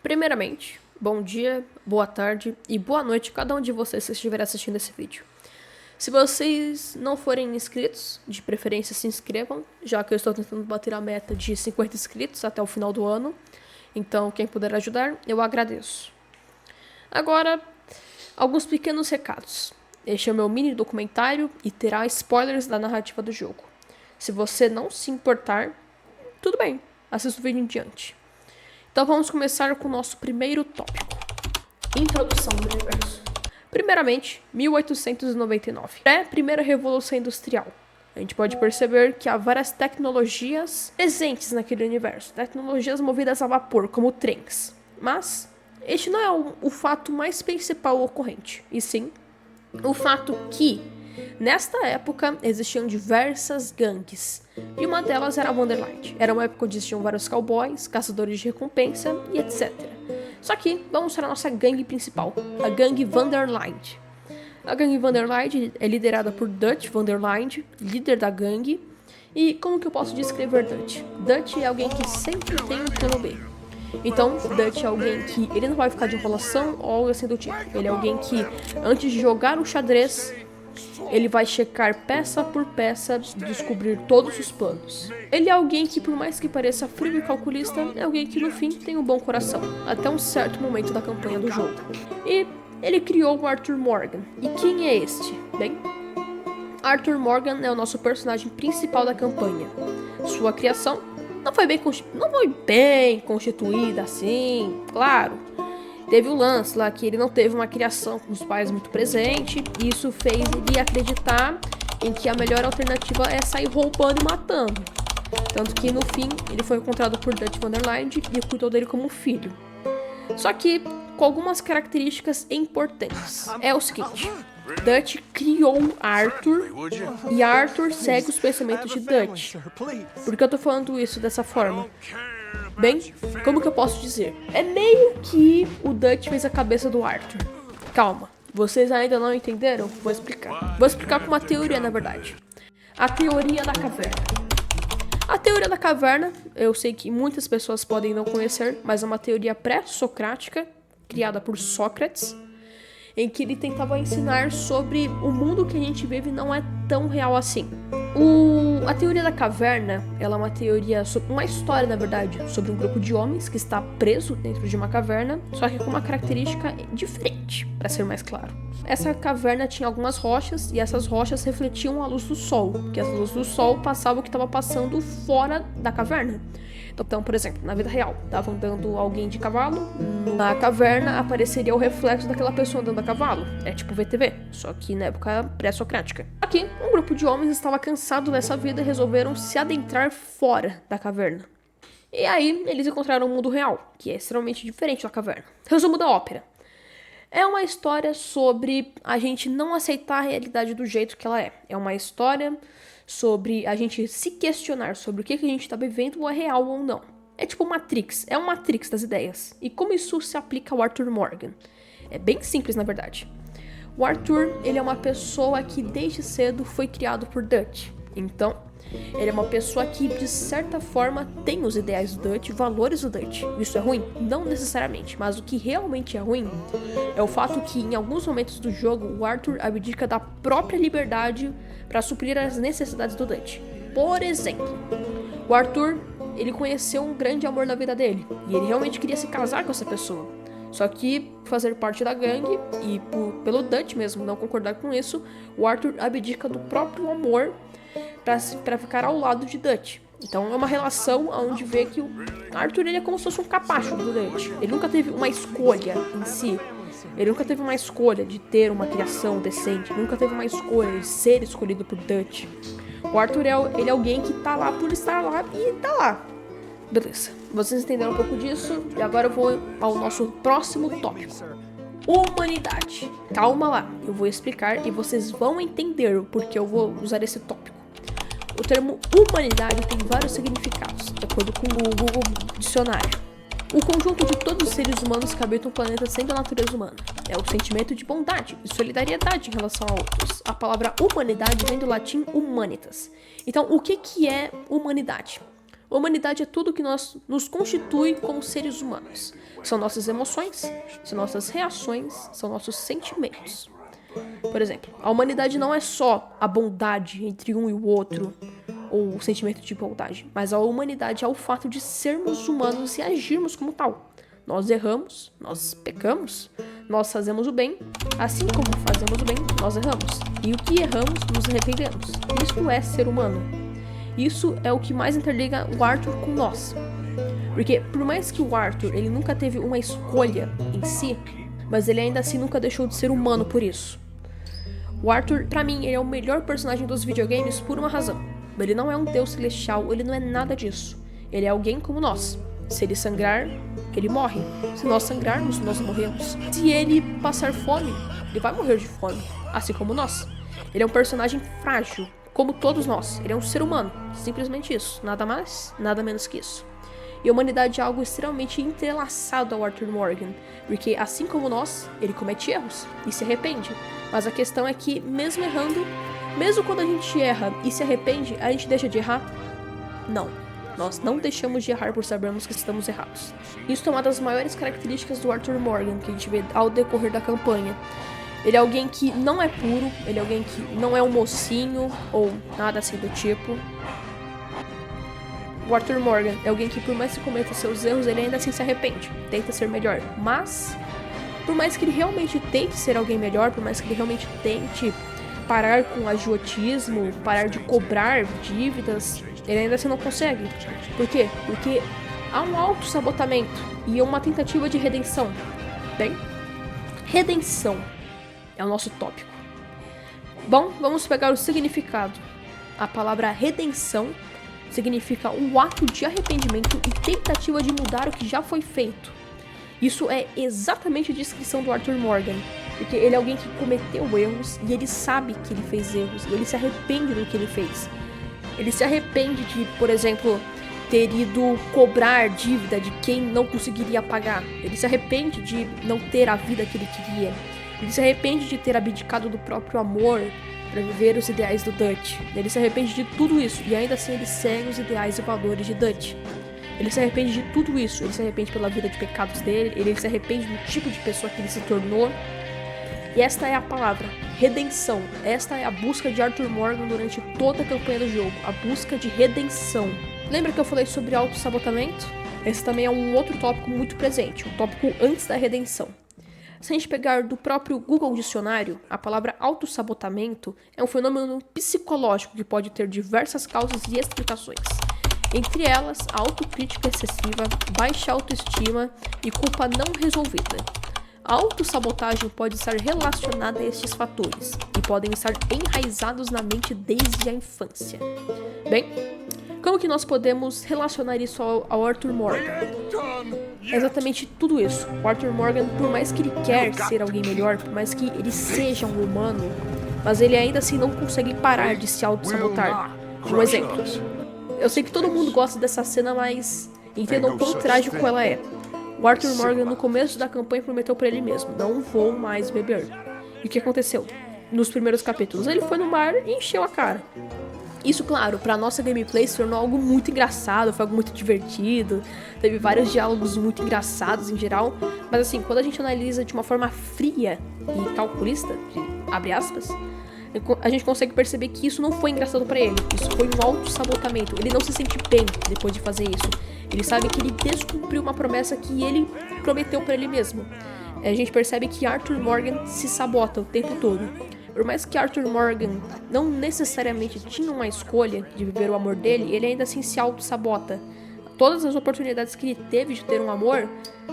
Primeiramente, bom dia, boa tarde e boa noite a cada um de vocês que estiver assistindo esse vídeo. Se vocês não forem inscritos, de preferência se inscrevam, já que eu estou tentando bater a meta de 50 inscritos até o final do ano. Então, quem puder ajudar, eu agradeço. Agora, alguns pequenos recados. Este é o meu mini documentário e terá spoilers da narrativa do jogo. Se você não se importar, tudo bem, assista o vídeo em diante. Então vamos começar com o nosso primeiro tópico. Introdução do universo. Primeiramente, 1899. Pré-primeira Revolução Industrial. A gente pode perceber que há várias tecnologias presentes naquele universo. Tecnologias movidas a vapor, como trens. Mas este não é o fato mais principal ocorrente. E sim, o fato que, nesta época, existiam diversas gangues. E uma delas era a Wonderland. Era uma época onde existiam vários cowboys, caçadores de recompensa e etc. Só que vamos para a nossa gangue principal, a gangue Wonderland. A gangue Wonderland é liderada por Dutch Wonderland, líder da gangue. E como que eu posso descrever Dutch? Dutch é alguém que sempre tem um plano B. Então, Dutch é alguém que ele não vai ficar de enrolação ou algo assim do tipo. Ele é alguém que, antes de jogar o xadrez, ele vai checar peça por peça, descobrir todos os planos. Ele é alguém que, por mais que pareça frio e calculista, é alguém que no fim tem um bom coração, até um certo momento da campanha do jogo. E ele criou o Arthur Morgan. E quem é este? Bem, Arthur Morgan é o nosso personagem principal da campanha. Sua criação não foi bem constituída assim, claro. Teve o lance lá que ele não teve uma criação com os pais muito presente, e isso fez ele acreditar em que a melhor alternativa é sair roubando e matando. Tanto que no fim ele foi encontrado por Dutch Wonderland e cuidou dele como filho. Só que com algumas características importantes. É o seguinte, Dutch criou Arthur e Arthur segue os pensamentos de Dutch. Por que eu tô falando isso dessa forma? Bem, como que eu posso dizer? É meio que o Dutch fez a cabeça do Arthur. Calma, vocês ainda não entenderam? Vou explicar. Vou explicar com uma teoria, na verdade. A teoria da caverna. A teoria da caverna, eu sei que muitas pessoas podem não conhecer, mas é uma teoria pré-socrática, criada por Sócrates, em que ele tentava ensinar sobre o mundo que a gente vive não é tão real assim. A teoria da caverna, ela é uma teoria, uma história na verdade, sobre um grupo de homens que está preso dentro de uma caverna, só que com uma característica diferente, para ser mais claro. Essa caverna tinha algumas rochas e essas rochas refletiam a luz do sol, que a luz do sol passava o que estava passando fora da caverna. Então, por exemplo, na vida real, tava andando alguém de cavalo, na caverna apareceria o reflexo daquela pessoa andando a cavalo. É tipo VTV, só que na época pré-socrática. Aqui, um grupo de homens estava cansado dessa vida e resolveram se adentrar fora da caverna. E aí, eles encontraram o mundo real, que é extremamente diferente da caverna. Resumo da ópera. É uma história sobre a gente não aceitar a realidade do jeito que ela é. É uma história sobre a gente se questionar sobre o que a gente está vivendo ou é real ou não. É tipo Matrix, é um Matrix das ideias. E como isso se aplica ao Arthur Morgan? É bem simples, na verdade. O Arthur, ele é uma pessoa que desde cedo foi criado por Dutch. Então, ele é uma pessoa que, de certa forma, tem os ideais do Dutch, valores do Dutch. Isso é ruim? Não necessariamente, mas o que realmente é ruim é o fato que, em alguns momentos do jogo, o Arthur abdica da própria liberdade para suprir as necessidades do Dutch. Por exemplo, o Arthur, ele conheceu um grande amor na vida dele, e ele realmente queria se casar com essa pessoa. Só que fazer parte da gangue, e pelo Dutch mesmo não concordar com isso, o Arthur abdica do próprio amor para ficar ao lado de Dutch. Então é uma relação onde vê que o Arthur, ele é como se fosse um capacho do Dutch. Ele nunca teve uma escolha em si. Ele nunca teve uma escolha de ter uma criação decente. Ele nunca teve uma escolha de ser escolhido por Dutch. O Arthur, ele é alguém que tá lá por estar lá e tá lá. Beleza, vocês entenderam um pouco disso. E agora eu vou ao nosso próximo tópico. Humanidade. Calma lá, eu vou explicar e vocês vão entender o porquê eu vou usar esse tópico. O termo humanidade tem vários significados, de acordo com o Google Dicionário. O conjunto de todos os seres humanos que habitam o planeta sendo a natureza humana. É o sentimento de bondade e solidariedade em relação a outros. A palavra humanidade vem do latim humanitas. Então, o que é humanidade? Humanidade é tudo que nos constitui como seres humanos. São nossas emoções, são nossas reações, são nossos sentimentos. Por exemplo, a humanidade não é só a bondade entre um e o outro, ou o sentimento de bondade, mas a humanidade é o fato de sermos humanos e agirmos como tal. Nós erramos, nós pecamos, nós fazemos o bem, assim como fazemos o bem, nós erramos. E o que erramos, nos arrependemos. Isto é ser humano. Isso é o que mais interliga o Arthur com nós. Porque por mais que o Arthur ele nunca teve uma escolha em si, mas ele ainda assim nunca deixou de ser humano por isso. O Arthur, pra mim, ele é o melhor personagem dos videogames por uma razão. Ele não é um deus celestial, ele não é nada disso. Ele é alguém como nós. Se ele sangrar, ele morre. Se nós sangrarmos, nós morremos. Se ele passar fome, ele vai morrer de fome, assim como nós. Ele é um personagem frágil, como todos nós. Ele é um ser humano, simplesmente isso. Nada mais, nada menos que isso. E a humanidade é algo extremamente entrelaçado ao Arthur Morgan, porque assim como nós, ele comete erros e se arrepende. Mas a questão é que, mesmo errando, mesmo quando a gente erra e se arrepende, a gente deixa de errar? Não. Nós não deixamos de errar por sabermos que estamos errados. Isso é uma das maiores características do Arthur Morgan que a gente vê ao decorrer da campanha. Ele é alguém que não é puro, ele é alguém que não é um mocinho ou nada assim do tipo. O Arthur Morgan é alguém que, por mais que cometa seus erros, ele ainda assim se arrepende, tenta ser melhor. Mas, por mais que ele realmente tente ser alguém melhor, por mais que ele realmente tente parar com o agiotismo, parar de cobrar dívidas, ele ainda assim não consegue. Por quê? Porque há um auto-sabotamento e uma tentativa de redenção. Bem, redenção é o nosso tópico. Bom, vamos pegar o significado. A palavra redenção significa um ato de arrependimento e tentativa de mudar o que já foi feito. Isso é exatamente a descrição do Arthur Morgan, porque ele é alguém que cometeu erros e ele sabe que ele fez erros e ele se arrepende do que ele fez. Ele se arrepende de, por exemplo, ter ido cobrar dívida de quem não conseguiria pagar. Ele se arrepende de não ter a vida que ele queria. Ele se arrepende de ter abdicado do próprio amor para viver os ideais do Dutch. Ele se arrepende de tudo isso e ainda assim ele segue os ideais e valores de Dutch. Ele se arrepende de tudo isso. Ele se arrepende pela vida de pecados dele. Ele se arrepende do tipo de pessoa que ele se tornou. E esta é a palavra, redenção. Esta é a busca de Arthur Morgan durante toda a campanha do jogo. A busca de redenção. Lembra que eu falei sobre auto-sabotamento? Esse também é um outro tópico muito presente. Um tópico antes da redenção. Se a gente pegar do próprio Google Dicionário, a palavra autossabotamento é um fenômeno psicológico que pode ter diversas causas e explicações. Entre elas, a autocrítica excessiva, baixa autoestima e culpa não resolvida. A autossabotagem pode estar relacionada a estes fatores e podem estar enraizados na mente desde a infância. Bem, como que nós podemos relacionar isso ao Arthur Morgan? É exatamente tudo isso. O Arthur Morgan, por mais que ele quer ser alguém melhor, por mais que ele seja um humano, mas ele ainda assim não consegue parar de se auto-sabotar. Um exemplo. Eu sei que todo mundo gosta dessa cena, mas entendam quão trágico ela é. O Arthur Morgan, no começo da campanha, prometeu pra ele mesmo: não vou mais beber. E o que aconteceu? Nos primeiros capítulos, ele foi no bar e encheu a cara. Isso, claro, pra nossa gameplay se tornou algo muito engraçado, foi algo muito divertido, teve vários diálogos muito engraçados em geral, mas assim, quando a gente analisa de uma forma fria e calculista, abre aspas, a gente consegue perceber que isso não foi engraçado pra ele, isso foi um auto-sabotamento, ele não se sente bem depois de fazer isso, ele sabe que ele descumpriu uma promessa que ele prometeu pra ele mesmo. A gente percebe que Arthur Morgan se sabota o tempo todo. Por mais que Arthur Morgan não necessariamente tinha uma escolha de viver o amor dele, ele ainda assim se auto-sabota. Todas as oportunidades que ele teve de ter um amor,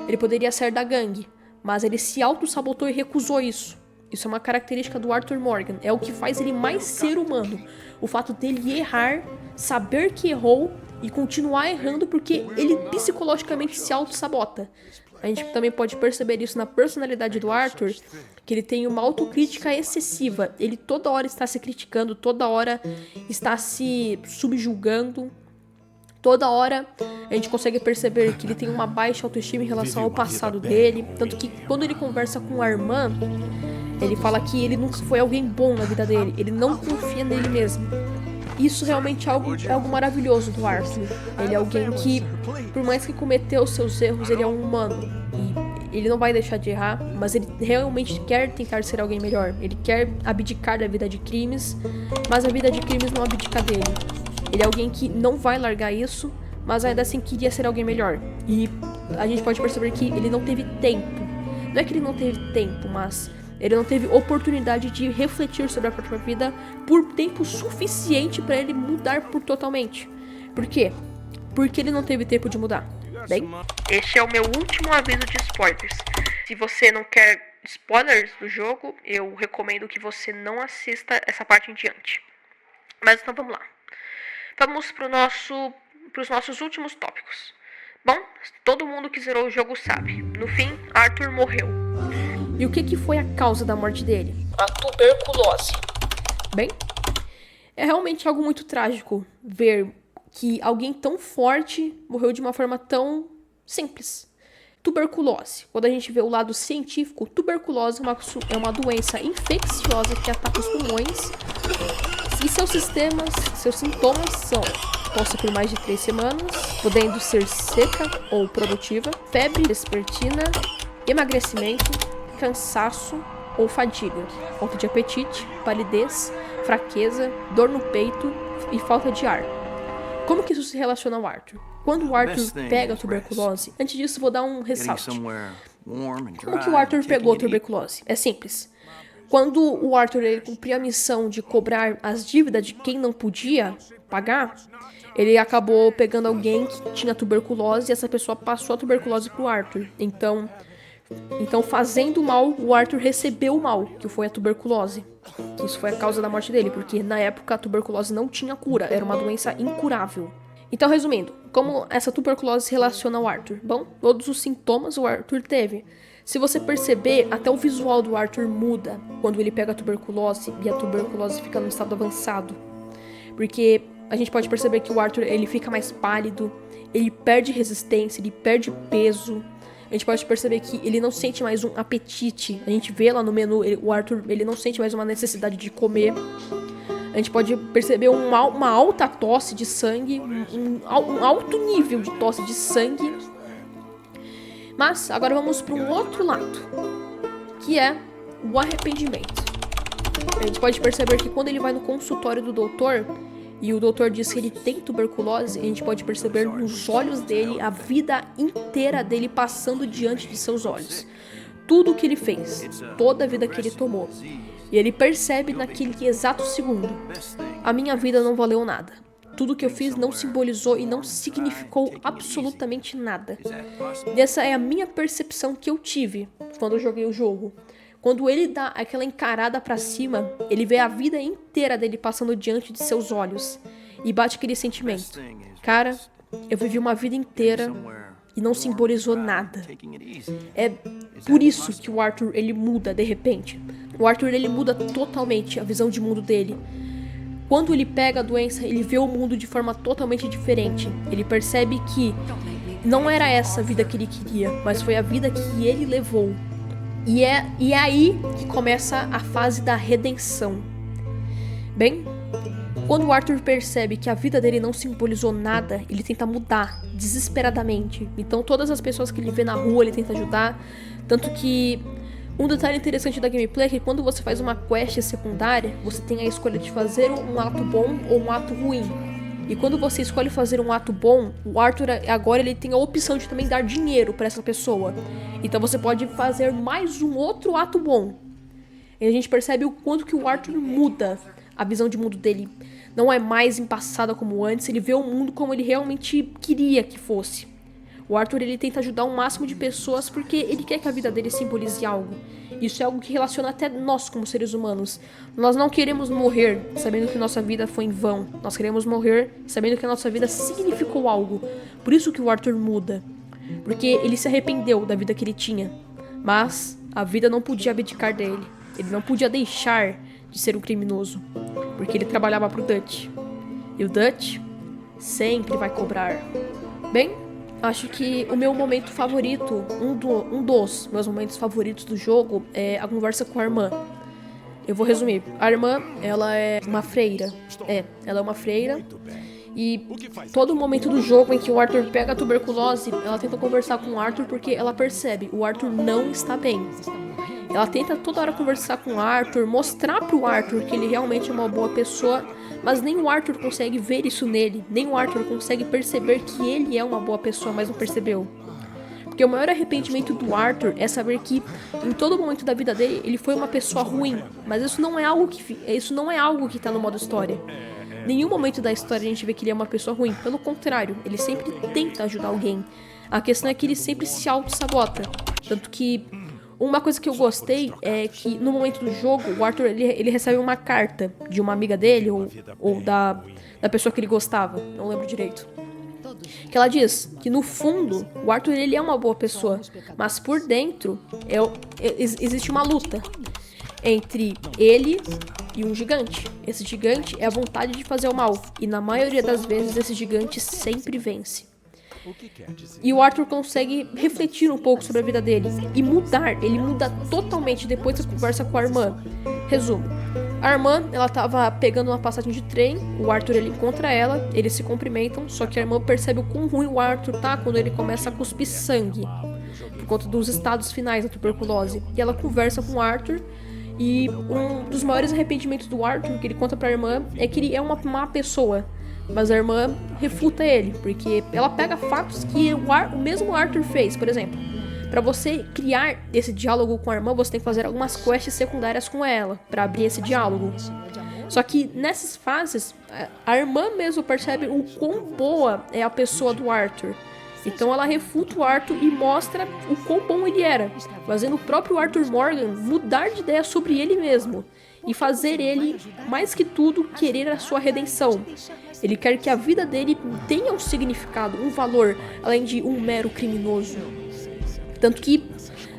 ele poderia sair da gangue, mas ele se auto-sabotou e recusou isso. Isso é uma característica do Arthur Morgan, é o que faz ele mais ser humano. O fato dele errar, saber que errou e continuar errando porque ele psicologicamente se auto-sabota. A gente também pode perceber isso na personalidade do Arthur, que ele tem uma autocrítica excessiva. Ele toda hora está se criticando, toda hora está se subjulgando. Toda hora a gente consegue perceber que ele tem uma baixa autoestima em relação ao passado dele. Tanto que quando ele conversa com a irmã, ele fala que ele nunca foi alguém bom na vida dele. Ele não confia nele mesmo. Isso realmente é algo maravilhoso do Arthur. Ele é alguém que Por mais que cometeu os seus erros, ele é um humano. E ele não vai deixar de errar, mas ele realmente quer tentar ser alguém melhor. Ele quer abdicar da vida de crimes, mas a vida de crimes não abdica dele. Ele é alguém que não vai largar isso, mas ainda assim queria ser alguém melhor. E a gente pode perceber que ele não teve tempo. Não é que ele não teve tempo, mas ele não teve oportunidade de refletir sobre a própria vida por tempo suficiente para ele mudar totalmente. Por quê? Porque ele não teve tempo de mudar. Bem, este é o meu último aviso de spoilers. Se você não quer spoilers do jogo, eu recomendo que você não assista essa parte em diante. Mas então vamos lá. Vamos para os nossos últimos tópicos. Bom, todo mundo que zerou o jogo sabe. No fim, Arthur morreu. E o que foi a causa da morte dele? A tuberculose. Bem, é realmente algo muito trágico ver que alguém tão forte morreu de uma forma tão simples. Tuberculose. Quando a gente vê o lado científico, tuberculose é uma doença infecciosa que ataca os pulmões. E seus sintomas são tosse por mais de 3 semanas, podendo ser seca ou produtiva, febre vespertina, emagrecimento, cansaço ou fadiga, falta de apetite, palidez, fraqueza, dor no peito e falta de ar. Como que isso se relaciona ao Arthur? Quando o Arthur pega a tuberculose, antes disso vou dar um ressalto. Como que o Arthur pegou a tuberculose? É simples. Quando o Arthur ele cumpriu a missão de cobrar as dívidas de quem não podia pagar, ele acabou pegando alguém que tinha tuberculose e essa pessoa passou a tuberculose pro Arthur. Então fazendo mal, o Arthur recebeu o mal, que foi a tuberculose. Isso foi a causa da morte dele, porque na época a tuberculose não tinha cura, era uma doença incurável. Então, resumindo, como essa tuberculose se relaciona ao Arthur? Bom, todos os sintomas o Arthur teve. Se você perceber, até o visual do Arthur muda quando ele pega a tuberculose e a tuberculose fica num estado avançado. Porque a gente pode perceber que o Arthur ele fica mais pálido, ele perde resistência, ele perde peso. A gente pode perceber que ele não sente mais um apetite. A gente vê lá no menu, o Arthur ele não sente mais uma necessidade de comer. A gente pode perceber uma alta tosse de sangue, um alto nível de tosse de sangue. Mas agora vamos para um outro lado, que é o arrependimento. A gente pode perceber que quando ele vai no consultório do doutor e o doutor diz que ele tem tuberculose, a gente pode perceber nos olhos dele a vida inteira dele passando diante de seus olhos. Tudo o que ele fez, toda a vida que ele tomou. E ele percebe naquele exato segundo: a minha vida não valeu nada. Tudo que eu fiz não simbolizou e não significou absolutamente nada. E essa é a minha percepção que eu tive quando eu joguei o jogo. Quando ele dá aquela encarada pra cima, ele vê a vida inteira dele passando diante de seus olhos. E bate aquele sentimento: cara, eu vivi uma vida inteira e não simbolizou nada. É por isso que o Arthur ele muda de repente. O Arthur ele muda totalmente a visão de mundo dele. Quando ele pega a doença, ele vê o mundo de forma totalmente diferente. Ele percebe que não era essa a vida que ele queria, mas foi a vida que ele levou. E é aí que começa a fase da redenção. Bem, quando o Arthur percebe que a vida dele não simbolizou nada, ele tenta mudar desesperadamente. Então todas as pessoas que ele vê na rua, ele tenta ajudar. Tanto que um detalhe interessante da gameplay é que quando você faz uma quest secundária, você tem a escolha de fazer um ato bom ou um ato ruim. E quando você escolhe fazer um ato bom, o Arthur agora ele tem a opção de também dar dinheiro para essa pessoa. Então você pode fazer mais um outro ato bom. E a gente percebe o quanto que o Arthur muda a visão de mundo dele. Não é mais empaçada como antes, ele vê o mundo como ele realmente queria que fosse. O Arthur ele tenta ajudar o máximo de pessoas porque ele quer que a vida dele simbolize algo. Isso é algo que relaciona até nós como seres humanos. Nós não queremos morrer sabendo que nossa vida foi em vão. Nós queremos morrer sabendo que a nossa vida significou algo. Por isso que o Arthur muda. Porque ele se arrependeu da vida que ele tinha. Mas a vida não podia abdicar dele. Ele não podia deixar de ser um criminoso. Porque ele trabalhava pro Dutch. E o Dutch sempre vai cobrar. Bem, acho que o meu momento favorito, um dos meus momentos favoritos do jogo é a conversa com a irmã. Eu vou resumir. A irmã, ela é uma freira. Ela é uma freira. E todo momento do jogo em que o Arthur pega a tuberculose, ela tenta conversar com o Arthur porque ela percebe, o Arthur não está bem. Ela tenta toda hora conversar com o Arthur, mostrar pro Arthur que ele realmente é uma boa pessoa, mas nem o Arthur consegue ver isso nele, nem o Arthur consegue perceber que ele é uma boa pessoa, mas não percebeu. Porque o maior arrependimento do Arthur é saber que em todo momento da vida dele ele foi uma pessoa ruim, mas isso não é algo que tá no modo história. Em nenhum momento da história a gente vê que ele é uma pessoa ruim, pelo contrário, ele sempre tenta ajudar alguém. A questão é que ele sempre se auto-sabota, tanto que uma coisa que eu gostei é que no momento do jogo, o Arthur ele recebe uma carta de uma amiga dele ou da pessoa que ele gostava, não lembro direito. Que ela diz que no fundo o Arthur ele é uma boa pessoa, mas por dentro existe uma luta entre ele e um gigante. Esse gigante é a vontade de fazer o mal, e na maioria das vezes esse gigante sempre vence. E o Arthur consegue refletir um pouco sobre a vida dele e mudar. Ele muda totalmente depois da conversa com a irmã. Resumo. A irmã, ela tava pegando uma passagem de trem, o Arthur ele encontra ela, eles se cumprimentam, só que a irmã percebe o quão ruim o Arthur tá quando ele começa a cuspir sangue, por conta dos estados finais da tuberculose. E ela conversa com o Arthur, e um dos maiores arrependimentos do Arthur, que ele conta pra irmã, é que ele é uma má pessoa. Mas a irmã refuta ele, porque ela pega fatos que o mesmo Arthur fez. Por exemplo, pra você criar esse diálogo com a irmã, você tem que fazer algumas quests secundárias com ela, pra abrir esse diálogo. Só que nessas fases, a irmã mesmo percebe o quão boa é a pessoa do Arthur. Então ela refuta o Arthur e mostra o quão bom ele era, fazendo o próprio Arthur Morgan mudar de ideia sobre ele mesmo e fazer ele, mais que tudo, querer a sua redenção. Ele quer que a vida dele tenha um significado, um valor, além de um mero criminoso. Tanto que,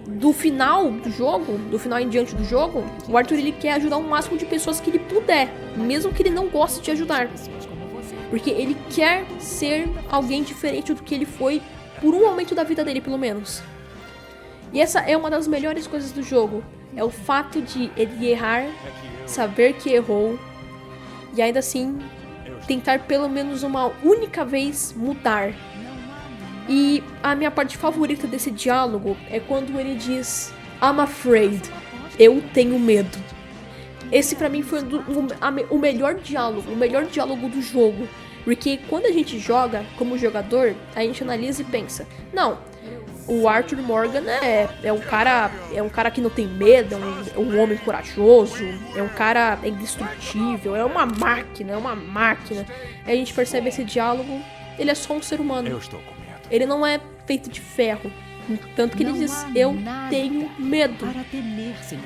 do final em diante do jogo, o Arthur ele quer ajudar o máximo de pessoas que ele puder, mesmo que ele não goste de ajudar. Porque ele quer ser alguém diferente do que ele foi por um momento da vida dele, pelo menos. E essa é uma das melhores coisas do jogo. É o fato de ele errar, saber que errou, e ainda assim tentar pelo menos uma única vez mudar. E a minha parte favorita desse diálogo é quando ele diz I'm afraid, eu tenho medo. Esse pra mim foi o melhor diálogo do jogo. Porque quando a gente joga, como jogador, a gente analisa e pensa, não, o Arthur Morgan é um cara que não tem medo, é um homem corajoso, é um cara indestrutível, é uma máquina. Aí a gente percebe esse diálogo, ele é só um ser humano. Eu estou com medo. Ele não é feito de ferro. Tanto que ele diz, eu tenho medo.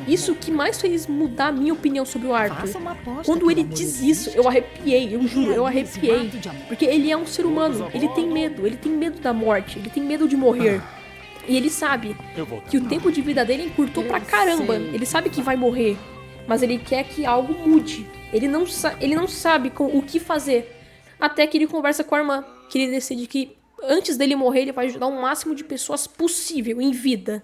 Isso que mais fez mudar a minha opinião sobre o Arthur. Quando ele diz isso, eu arrepiei, eu juro, eu arrepiei. Porque ele é um ser humano, ele tem medo da morte, ele tem medo de morrer. E ele sabe que o tempo de vida dele encurtou pra caramba. Ele sabe que vai morrer, mas ele quer que algo mude. Ele não sabe o que fazer. Até que ele conversa com a irmã, que ele decide que antes dele morrer, ele vai ajudar o máximo de pessoas possível em vida.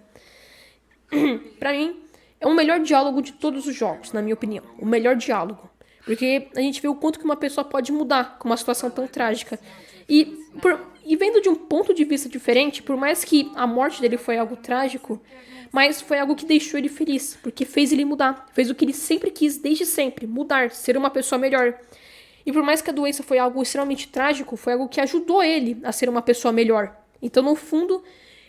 Pra mim, é o melhor diálogo de todos os jogos, na minha opinião. O melhor diálogo. Porque a gente vê o quanto que uma pessoa pode mudar com uma situação tão trágica. E vendo de um ponto de vista diferente, por mais que a morte dele foi algo trágico, mas foi algo que deixou ele feliz, porque fez ele mudar. Fez o que ele sempre quis, desde sempre, mudar, ser uma pessoa melhor. E por mais que a doença foi algo extremamente trágico, foi algo que ajudou ele a ser uma pessoa melhor. Então, no fundo,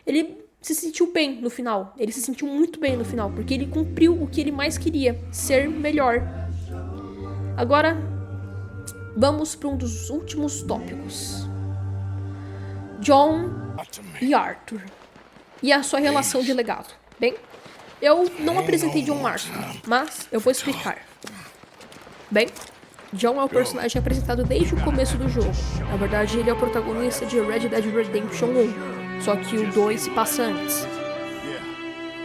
ele se sentiu bem no final. Ele se sentiu muito bem no final, porque ele cumpriu o que ele mais queria, ser melhor. Agora, vamos para um dos últimos tópicos. John e Arthur. E a sua relação de legado. Bem, eu não apresentei John Marston, mas eu vou explicar. Bem, John é o personagem apresentado desde o começo do jogo. Na verdade, ele é o protagonista de Red Dead Redemption 1, só que o 2 se passa antes.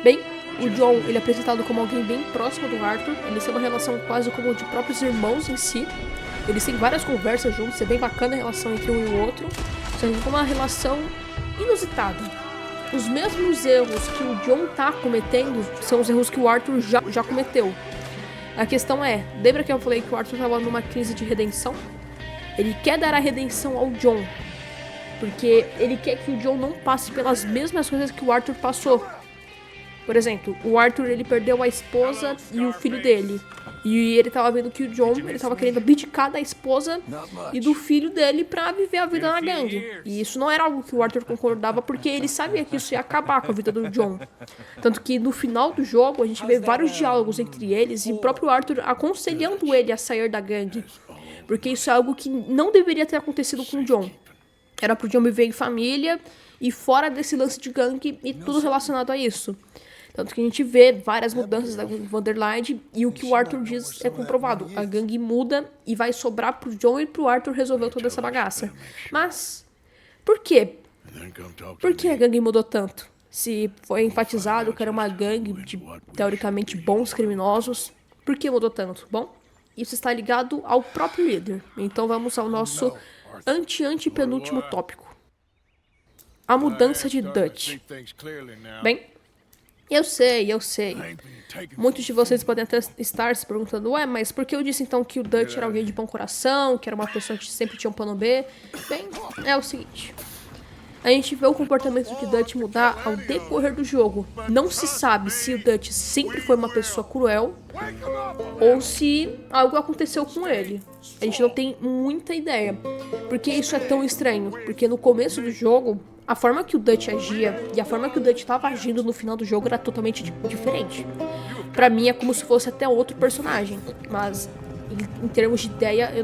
Bem, o John ele é apresentado como alguém bem próximo do Arthur, eles têm uma relação quase como de próprios irmãos em si. Eles têm várias conversas juntos, é bem bacana a relação entre um e o outro, só que uma relação inusitada. Os mesmos erros que o John tá cometendo são os erros que o Arthur já cometeu. A questão é, lembra que eu falei que o Arthur tava numa crise de redenção? Ele quer dar a redenção ao John, porque ele quer que o John não passe pelas mesmas coisas que o Arthur passou. Por exemplo, o Arthur, ele perdeu a esposa e o filho dele. E ele tava vendo que o John, ele tava querendo abdicar da esposa e do filho dele pra viver a vida na gangue. E isso não era algo que o Arthur concordava, porque ele sabia que isso ia acabar com a vida do John. Tanto que no final do jogo, a gente vê vários diálogos entre eles e o próprio Arthur aconselhando ele a sair da gangue. Porque isso é algo que não deveria ter acontecido com o John. Era pro John viver em família e fora desse lance de gangue e tudo relacionado a isso. Tanto que a gente vê várias mudanças da gangue Vanderlide e o que o Arthur diz é comprovado. A gangue muda e vai sobrar pro John e pro Arthur resolver toda essa bagaça. Mas, por quê? Por que a gangue mudou tanto? Se foi enfatizado que era uma gangue de, teoricamente, bons criminosos, por que mudou tanto? Bom, isso está ligado ao próprio líder. Então vamos ao nosso antepenúltimo tópico. A mudança de Dutch. Bem, eu sei. Muitos de vocês podem até estar se perguntando, ué, mas por que eu disse então que o Dutch era alguém de bom coração, que era uma pessoa que sempre tinha um plano B? Bem, é o seguinte. A gente vê o comportamento de Dutch mudar ao decorrer do jogo. Não se sabe se o Dutch sempre foi uma pessoa cruel ou se algo aconteceu com ele. A gente não tem muita ideia. Porque isso é tão estranho. Porque no começo do jogo, a forma que o Dutch agia e a forma que o Dutch estava agindo no final do jogo era totalmente diferente. Pra mim é como se fosse até outro personagem. Mas em termos de ideia, eu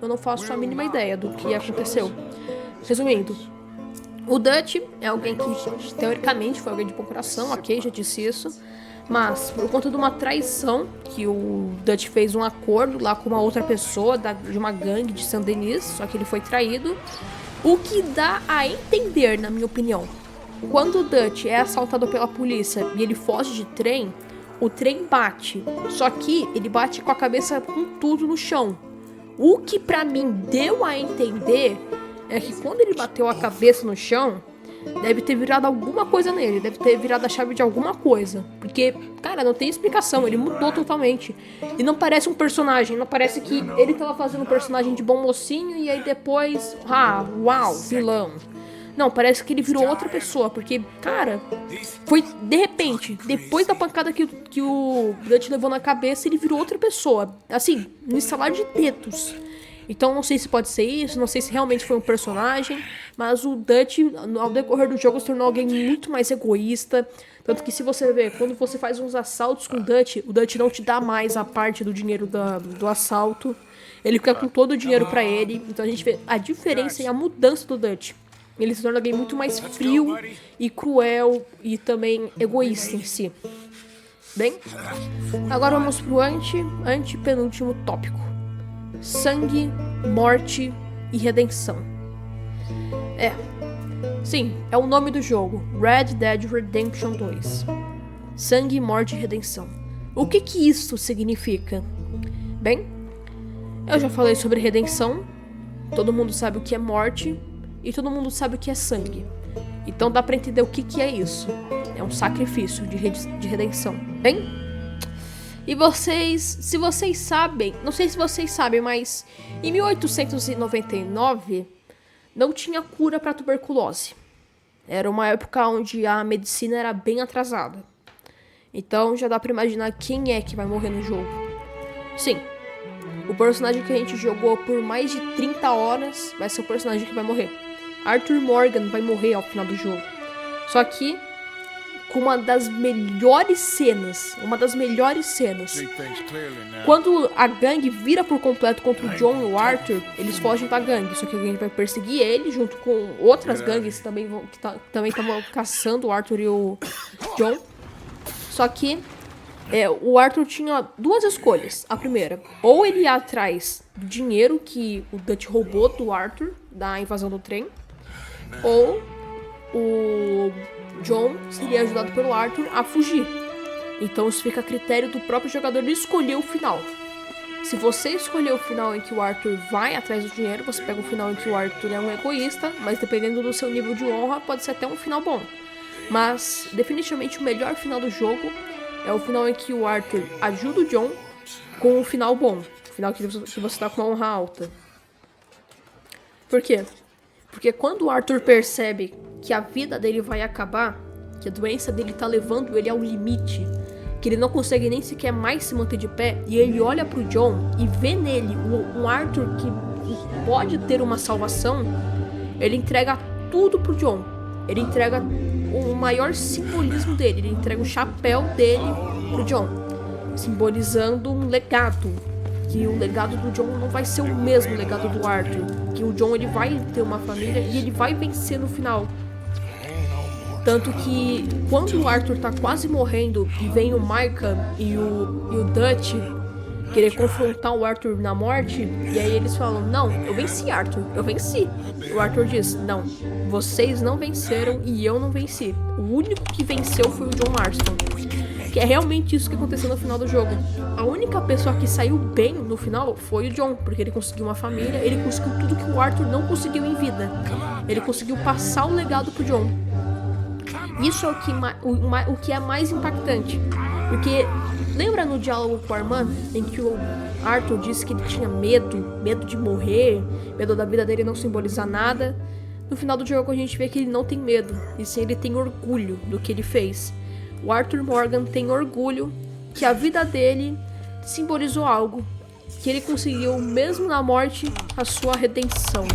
não faço a mínima ideia do que aconteceu. Resumindo, o Dutch é alguém que, teoricamente, foi alguém de bom coração, ok, já disse isso. Mas, por conta de uma traição, que o Dutch fez um acordo lá com uma outra pessoa de uma gangue de Saint-Denis, só que ele foi traído. O que dá a entender, na minha opinião, quando o Dutch é assaltado pela polícia e ele foge de trem, o trem bate. Só que ele bate com a cabeça com tudo no chão. O que pra mim deu a entender é que quando ele bateu a cabeça no chão, deve ter virado alguma coisa nele, deve ter virado a chave de alguma coisa. Porque, cara, não tem explicação, ele mudou totalmente. E não parece um personagem, não parece que ele tava fazendo um personagem de bom mocinho e aí depois, uau, vilão. Não, parece que ele virou outra pessoa, porque, cara, foi de repente, depois da pancada que o Dutch levou na cabeça, ele virou outra pessoa. Assim, no estalar de dedos. Então não sei se pode ser isso, não sei se realmente foi um personagem, mas o Dutch, ao decorrer do jogo, se tornou alguém muito mais egoísta. Tanto que se você vê, quando você faz uns assaltos com o Dutch não te dá mais a parte do dinheiro do assalto. Ele fica com todo o dinheiro pra ele. Então a gente vê a diferença e a mudança do Dutch. Ele se torna alguém muito mais frio e cruel e também egoísta em si. Bem, agora vamos pro antepenúltimo tópico. Sangue, morte e redenção. Sim, é o nome do jogo, Red Dead Redemption 2. Sangue, morte e redenção. O que isso significa? Bem, eu já falei sobre redenção, todo mundo sabe o que é morte e todo mundo sabe o que é sangue. Então dá pra entender o que é isso. É um sacrifício de redenção. Bem, e se vocês sabem, não sei se vocês sabem, mas em 1899 não tinha cura para tuberculose. Era uma época onde a medicina era bem atrasada. Então já dá para imaginar quem é que vai morrer no jogo. Sim, o personagem que a gente jogou por mais de 30 horas vai ser o personagem que vai morrer. Arthur Morgan vai morrer ao final do jogo. Só que com uma das melhores cenas. Quando a gangue vira por completo contra o John e o Arthur, eles fogem da gangue. Só que a gangue vai perseguir ele junto com outras gangues que também estavam caçando o Arthur e o John. Só que o Arthur tinha duas escolhas. A primeira, ou ele ia atrás do dinheiro que o Dutch roubou do Arthur, da invasão do trem, ou o John seria ajudado pelo Arthur a fugir. Então isso fica a critério do próprio jogador de escolher o final. Se você escolher o final em que o Arthur vai atrás do dinheiro, você pega o final em que o Arthur é um egoísta, mas dependendo do seu nível de honra, pode ser até um final bom. Mas definitivamente o melhor final do jogo é o final em que o Arthur ajuda o John com um final bom. O final que você tá com uma honra alta. Por quê? Porque quando o Arthur percebe que a vida dele vai acabar, que a doença dele tá levando ele ao limite, que ele não consegue nem sequer mais se manter de pé, e ele olha pro John e vê nele um Arthur que pode ter uma salvação, ele entrega tudo pro John. Ele entrega o maior simbolismo dele, ele entrega o chapéu dele pro John, simbolizando um legado, que o legado do John não vai ser o mesmo legado do Arthur, que o John ele vai ter uma família e ele vai vencer no final. Tanto que quando o Arthur tá quase morrendo e vem o Micah e o Dutch querer confrontar o Arthur na morte, e aí eles falam, não, eu venci, Arthur, eu venci. O Arthur diz, não, vocês não venceram e eu não venci. O único que venceu foi o John Marston. Que é realmente isso que aconteceu no final do jogo. A única pessoa que saiu bem no final foi o John, porque ele conseguiu uma família, ele conseguiu tudo que o Arthur não conseguiu em vida. Ele conseguiu passar o legado pro John. Isso é o que é mais impactante. Porque lembra no diálogo com a irmã, em que o Arthur disse que ele tinha medo de morrer, medo da vida dele não simbolizar nada? No final do jogo a gente vê que ele não tem medo, e sim ele tem orgulho do que ele fez. O Arthur Morgan tem orgulho que a vida dele simbolizou algo, que ele conseguiu, mesmo na morte, a sua redenção.